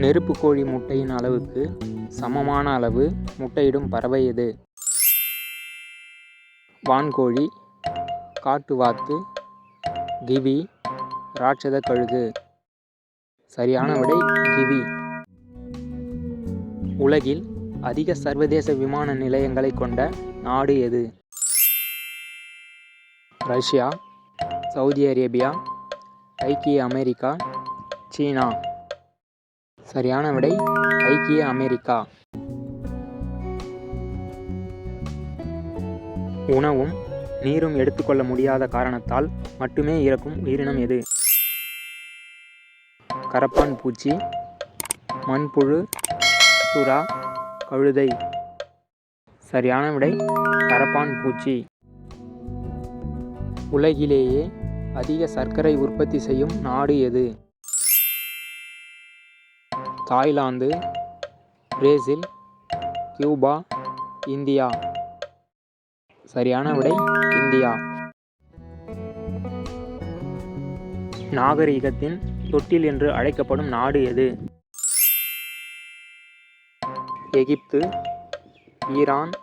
நெருப்பு கோழி முட்டையின் அளவுக்கு சமமான அளவு முட்டையிடும் பறவை எது? வான்கோழி, காட்டு வாத்து, கிவி, ராட்சத கழுகு. சரியான விடை கிவி. உலகில் அதிக சர்வதேச விமான நிலையங்களை கொண்ட நாடு எது? ரஷ்யா, சவுதி அரேபியா, ஐக்கிய அமெரிக்கா, சீனா. சரியான விடை ஐக்கிய அமெரிக்கா. உணவும் நீரும் எடுத்துக்கொள்ள முடியாத காரணத்தால் மட்டுமே இறக்கும் உயிரினம் எது? கரப்பான் பூச்சி, மண்புழு, சுறா, கழுதை. சரியான விடை கரப்பான் பூச்சி. உலகிலேயே அதிக சர்க்கரை உற்பத்தி செய்யும் நாடு எது? Thailand, Brazil, Cuba, India. சரியான விடை இந்தியா. நாகரிகத்தின் தொட்டில் என்று அழைக்கப்படும் நாடு எது? எகிப்து, ஈரான்,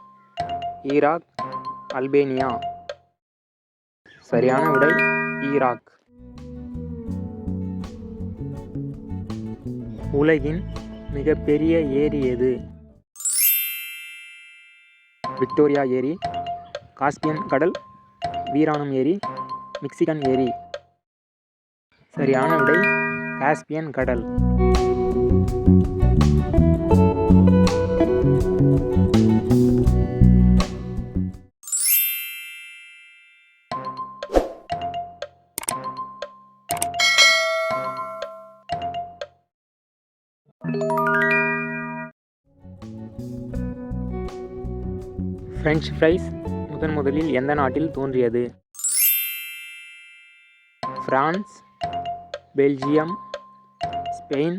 ஈராக், அல்பேனியா. சரியான விடை ஈராக். உலகின் மிகப்பெரிய ஏரி எது? விக்டோரியா ஏரி, காஸ்பியன் கடல், வீராணம் ஏரி, மிக்சிகன் ஏரி. சரியான விடை காஸ்பியன் கடல். பிரெஞ்ச் ஃப்ரைஸ் முதலில் எந்த நாட்டில் தோன்றியது? France, Belgium, Spain,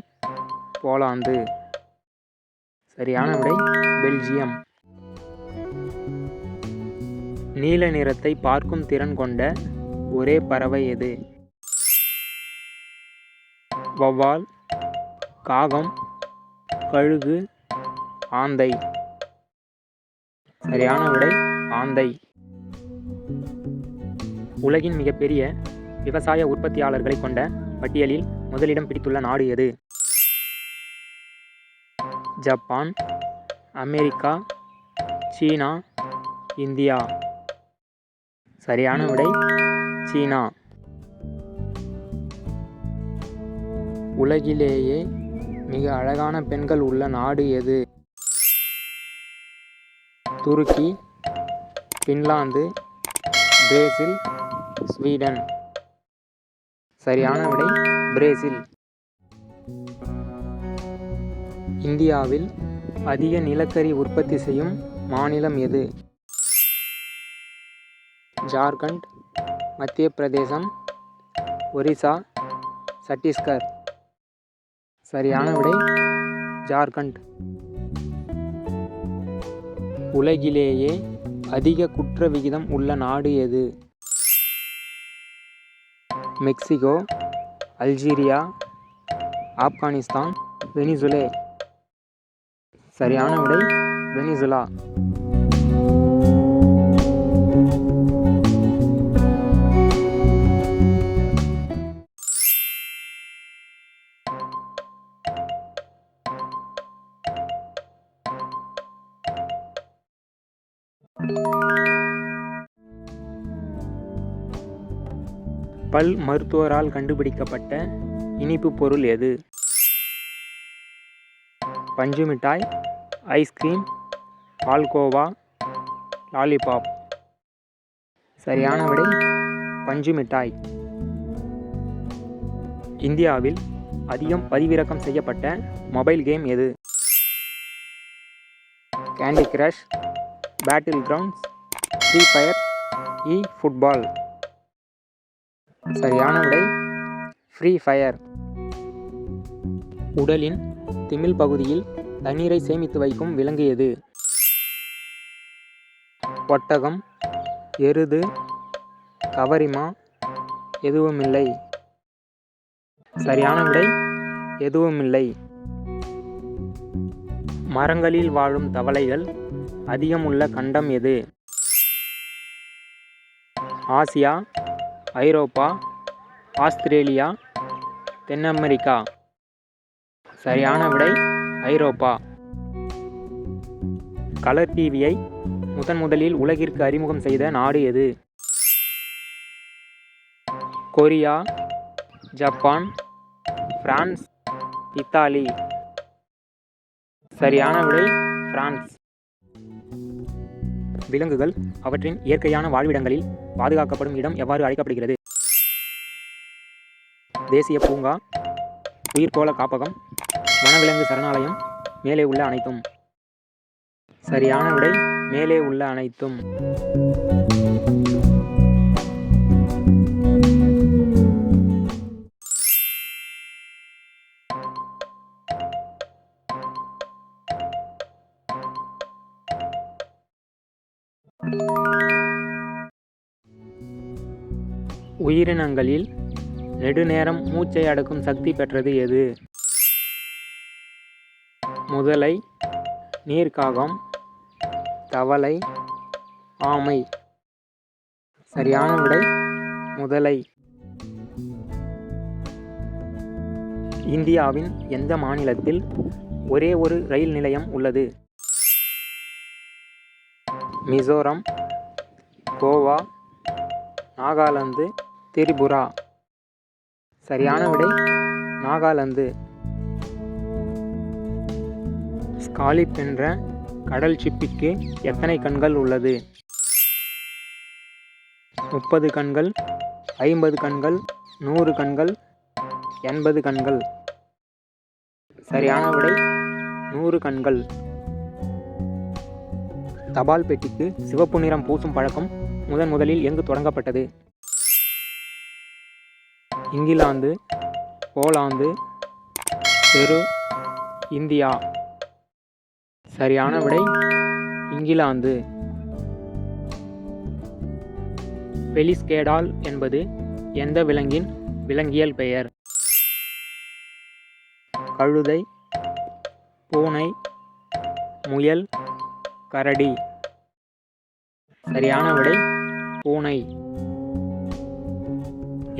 Poland. சரியான விடை பெல்ஜியம். நீல நிறத்தை பார்க்கும் திறன் கொண்ட ஒரே பறவை எது? வௌவால், காகம், கழுகு, ஆந்தை. சரியான விடை ஆந்தை. உலகின் மிகப்பெரிய விவசாய உற்பத்தியாளர்களை கொண்ட பட்டியலில் முதலிடம் பிடித்துள்ள நாடு எது? ஜப்பான், அமெரிக்கா, சீனா, இந்தியா. சரியான விடை சீனா. உலகிலேயே மிக அழகான பெண்கள் உள்ள நாடு எது? துருக்கி, பின்லாந்து, பிரேசில், ஸ்வீடன். சரியான விடை பிரேசில். இந்தியாவில் அதிக நிலக்கரி உற்பத்தி செய்யும் மாநிலம் எது? ஜார்க்கண்ட், மத்திய பிரதேசம், ஒரிசா, சத்தீஸ்கர். சரியான விடை ஜார்க்கண்ட். உலகிலேயே அதிக குற்ற விகிதம் உள்ள நாடு எது? Mexico, Algeria, Afghanistan, Venezuela. சரியான விடை வெனிசுலா. பல் மருத்துவரால் கண்டுபிடிக்கப்பட்ட இனிப்பு பொருள் எது? பஞ்சு மிட்டாய், ஐஸ்கிரீம், பால்கோவா, லாலிபாப். சரியான விடை பஞ்சு மிட்டாய். இந்தியாவில் அதிகம் பதிவிறக்கம் செய்யப்பட்ட மொபைல் கேம் எது? Candy crush, battle grounds, free fire, football. சரியான விடை ஃப்ரீ ஃபயர். உடலின் திமில் பகுதியில் தண்ணீரை சேமித்து வைக்கும் விலங்கு எது? ஒட்டகம், எருது, கவரிமா, எதுவுமில்லை. சரியான விடை எதுவுமில்லை. மரங்களில் வாழும் தவளைகள் அதிகம் உள்ள கண்டம் எது? ஆசியா, ஐரோப்பா, ஆஸ்திரேலியா, தென் அமெரிக்கா. சரியான விடை ஐரோப்பா. கலர் டிவியை முதலில் உலகிற்கு அறிமுகம் செய்த நாடு எது? Korea, Japan, France, Italy. சரியான விடை பிரான்ஸ். விலங்குகள் அவற்றின் இயற்கையான வாழ்விடங்களில் பாதுகாக்கப்படும் இடம் எவ்வாறு அழைக்கப்படுகிறது? தேசிய பூங்கா, உயிர்கோள காப்பகம், வனவிலங்கு சரணாலயம், மேலே உள்ள அனைத்தும். சரியான விடை மேலே உள்ள அனைத்தும். உயிரினங்களில் நெடுநேரம் மூச்சை அடக்கும் சக்தி பெற்றது எது? முதலை, நீர்க்காகம், தவளை, ஆமை. சரியான விடை முதலை. இந்தியாவின் எந்த மாநிலத்தில் ஒரே ஒரு ரயில் நிலையம் உள்ளது? மிசோரம், கோவா, நாகாலாந்து, திரிபுரா. சரியான விடை நாகாலாந்து. ஸ்காலிப் என்ற கடல் சிப்பிக்கு எத்தனை கண்கள் உள்ளது? 30 கண்கள், 50 கண்கள், 100 கண்கள், 80 கண்கள். சரியான விடை 100 கண்கள். தபால் பெட்டிக்கு சிவப்பு நிறம் பூசும் பழக்கம் முதலில் எங்கு தொடங்கப்பட்டது? இங்கிலாந்து, போலாந்து, பெரு, இந்தியா. சரியான விடை இங்கிலாந்து. பெலிஸ்கேடால் என்பது எந்த விலங்கின் விலங்கியல் பெயர்? கழுதை, பூனை, முயல், கரடி. சரியான விடை பூனை.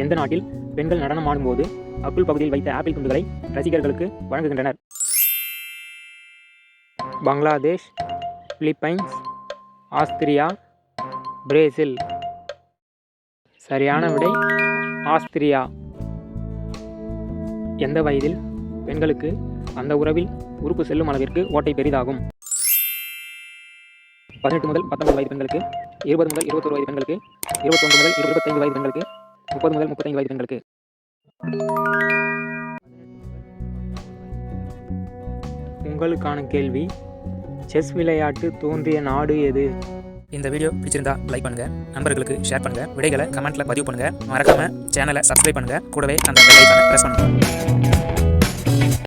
எந்த நாட்டில் பெண்கள் நடனம் ஆடும்போது அக்குள் பகுதியில் வைத்த ஆப்பிள் துண்டுகளை ரசிகர்களுக்கு வழங்குகின்றனர்? Bangladesh, Philippines, Austria, Brazil. சரியான விடை ஆஸ்திரியா. எந்த வயதில் பெண்களுக்கு அந்த உறவில் உறுப்பு செல்லும் அளவிற்கு ஓட்டை பெரிதாகும்? 18 முதல் 19 வயது பெண்களுக்கு, 20 முதல் 21 வயது பெண்களுக்கு, 21 முதல் 25 வயது பெண்களுக்கு, 30 முதல் 35 வயது பெண்களுக்கு. உங்களுக்கான கேள்வி, செஸ் விளையாட்டு தோன்றிய நாடு எது? இந்த வீடியோ பிடிச்சிருந்தா லைக் பண்ணுங்க, நண்பர்களுக்கு ஷேர் பண்ணுங்க, விடைகளை கமெண்ட்ல பதிவு பண்ணுங்க, மறக்காம சேனலை சப்ஸ்கிரைப் பண்ணுங்க, கூடவே அந்த பெல் ஐகானை பிரஸ் பண்ணுங்க.